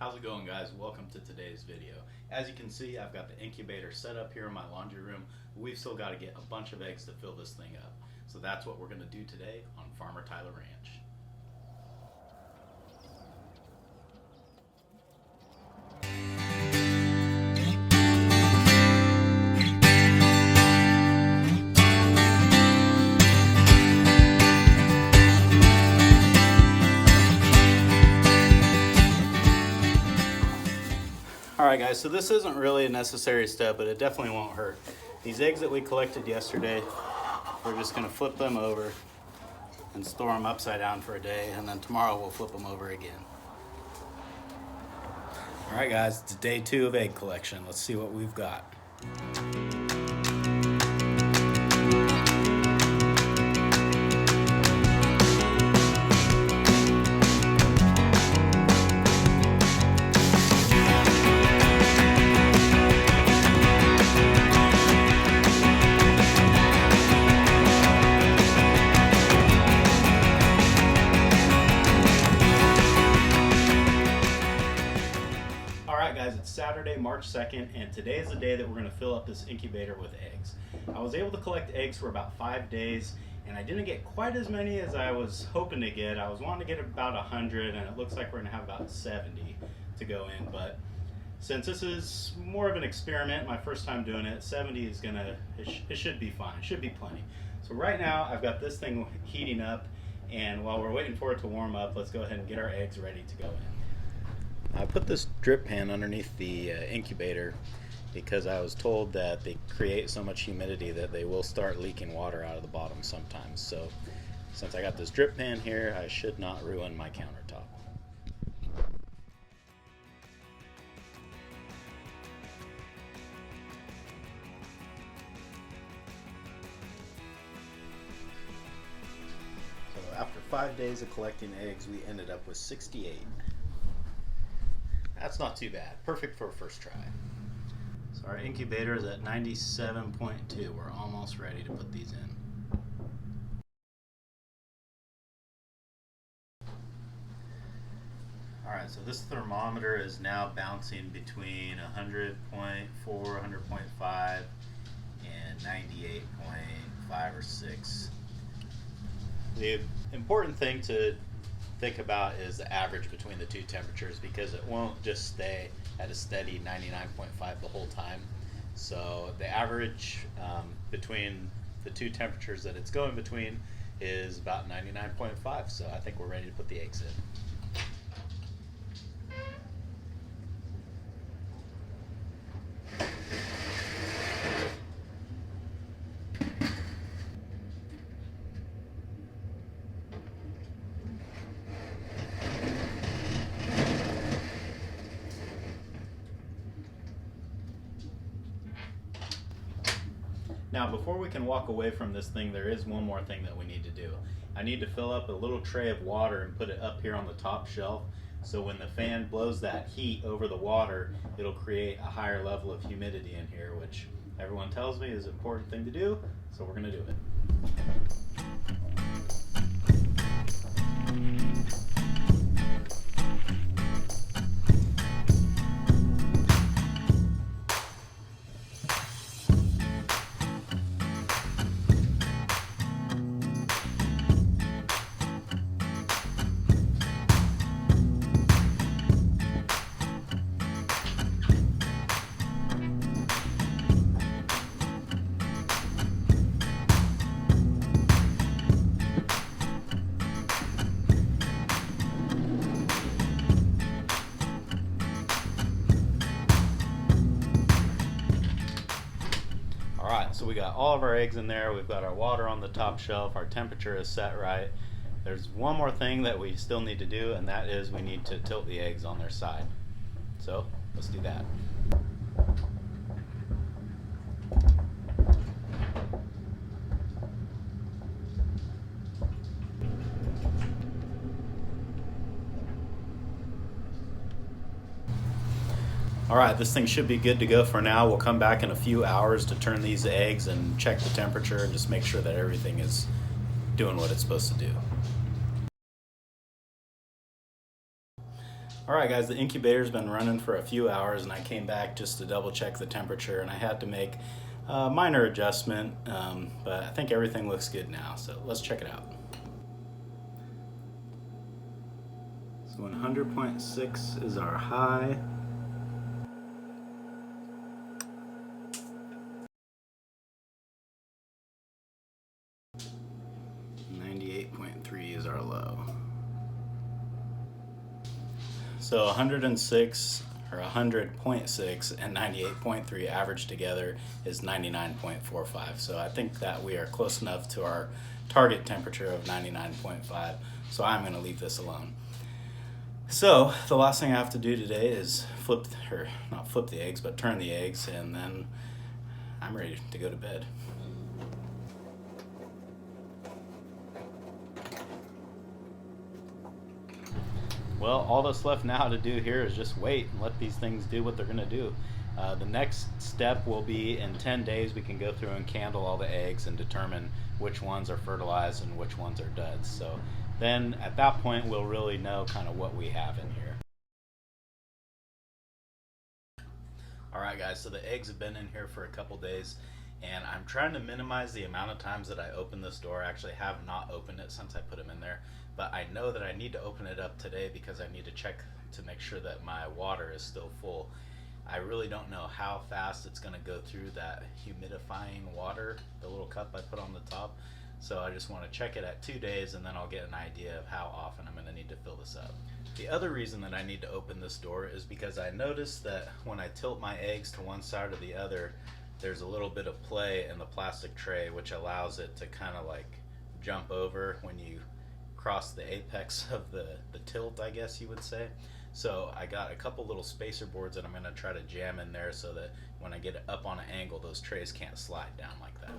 How's it going, guys? Welcome to today's video. As you can see, I've got the incubator set up here in my laundry room. We've still got to get a bunch of eggs to fill this thing up. So that's what we're going to do today on Farmer Tyler Ranch. Alright guys, so this isn't really a necessary step, but it definitely won't hurt. These eggs that we collected yesterday, we're just going to flip them over and store them upside down for a day, and then tomorrow we'll flip them over again. Alright guys, it's day 2 of egg collection. Let's see what we've got. Guys, it's Saturday, March 2nd, and today is the day that we're going to fill up this incubator with eggs. I was able to collect eggs for about 5 days, and I didn't get quite as many as I was hoping to get. I was wanting to get about 100, and it looks like we're going to have about 70 to go in, but since this is more of an experiment, my first time doing it, 70 is it should be fine. It should be plenty. So right now, I've got this thing heating up, and while we're waiting for it to warm up, let's go ahead and get our eggs ready to go in. I put this drip pan underneath the incubator because I was told that they create so much humidity that they will start leaking water out of the bottom sometimes. So since I got this drip pan here, I should not ruin my countertop. So after 5 days of collecting eggs, we ended up with 68. That's not too bad. Perfect for a first try. So our incubator is at 97.2. We're almost ready to put these in. Alright, so this thermometer is now bouncing between 100.4, 100.5, and 98.5 or 6. The important thing to think about is the average between the two temperatures, because it won't just stay at a steady 99.5 the whole time. So the average between the two temperatures that it's going between is about 99.5. So I think we're ready to put the eggs in. Now, before we can walk away from this thing, there is one more thing that we need to do. I need to fill up a little tray of water and put it up here on the top shelf, so when the fan blows that heat over the water, it'll create a higher level of humidity in here, which everyone tells me is an important thing to do, so we're going to do it. Alright, so we got all of our eggs in there, we've got our water on the top shelf, our temperature is set right. There's one more thing that we still need to do, and that is we need to tilt the eggs on their side. So, let's do that. Alright, this thing should be good to go for now. We'll come back in a few hours to turn these eggs and check the temperature and just make sure that everything is doing what it's supposed to do. Alright guys, the incubator's been running for a few hours and I came back just to double check the temperature, and I had to make a minor adjustment, but I think everything looks good now, so let's check it out. So 100.6 is our high. .3 is our low. So 106 or 100.6 and 98.3 averaged together is 99.45. So I think that we are close enough to our target temperature of 99.5. So I'm going to leave this alone. So the last thing I have to do today is not flip the eggs, but turn the eggs, and then I'm ready to go to bed. Well, all that's left now to do here is just wait and let these things do what they're going to do. The next step will be in 10 days we can go through and candle all the eggs and determine which ones are fertilized and which ones are duds. So then at that point we'll really know kind of what we have in here. Alright guys, so the eggs have been in here for a couple days, and I'm trying to minimize the amount of times that I open this door. I actually have not opened it since I put them in there, but I know that I need to open it up today because I need to check to make sure that my water is still full. I really don't know how fast it's going to go through that humidifying water, the little cup I put on the top. So I just want to check it at 2 days, and then I'll get an idea of how often I'm going to need to fill this up. The other reason that I need to open this door is because I noticed that when I tilt my eggs to one side or the other, there's a little bit of play in the plastic tray, which allows it to kind of like jump over when you cross the apex of the tilt, I guess you would say. So I got a couple little spacer boards that I'm going to try to jam in there so that when I get it up on an angle, those trays can't slide down like that.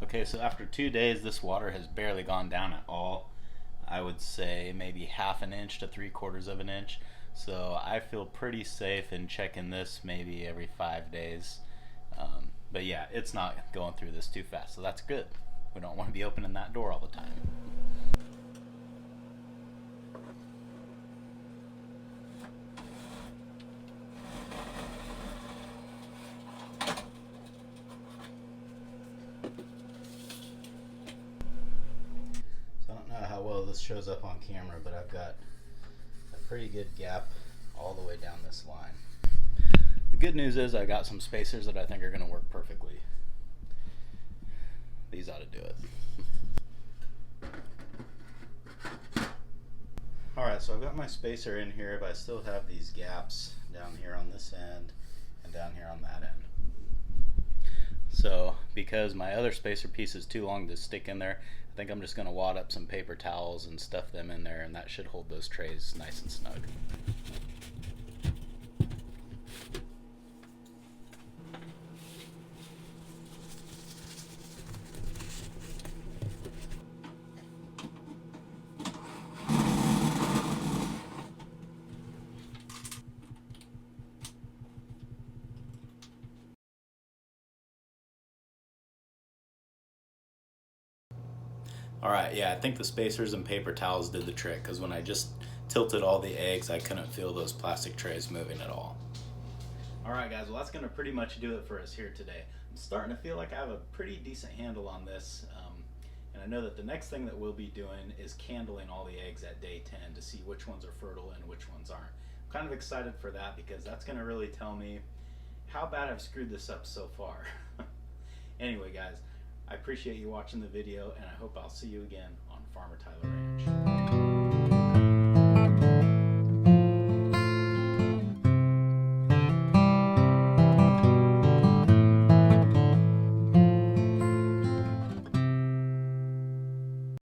Okay, so after 2 days, this water has barely gone down at all. I would say maybe 1/2 inch to 3/4 of an inch. So I feel pretty safe in checking this maybe every 5 days. But yeah, it's not going through this too fast, so that's good. We don't want to be opening that door all the time. So I don't know how well this shows up on camera, but I've got a pretty good gap all the way down this line. The good news is I got some spacers that I think are going to work perfectly. These ought to do it. Alright, so I've got my spacer in here, but I still have these gaps down here on this end and down here on that end. So because my other spacer piece is too long to stick in there, I think I'm just going to wad up some paper towels and stuff them in there, and that should hold those trays nice and snug. Alright, yeah, I think the spacers and paper towels did the trick, because when I just tilted all the eggs, I couldn't feel those plastic trays moving at all. Alright guys, well that's going to pretty much do it for us here today. I'm starting to feel like I have a pretty decent handle on this, and I know that the next thing that we'll be doing is candling all the eggs at day 10 to see which ones are fertile and which ones aren't. I'm kind of excited for that because that's going to really tell me how bad I've screwed this up so far. Anyway guys, I appreciate you watching the video, and I hope I'll see you again on Farmer Tyler Ranch.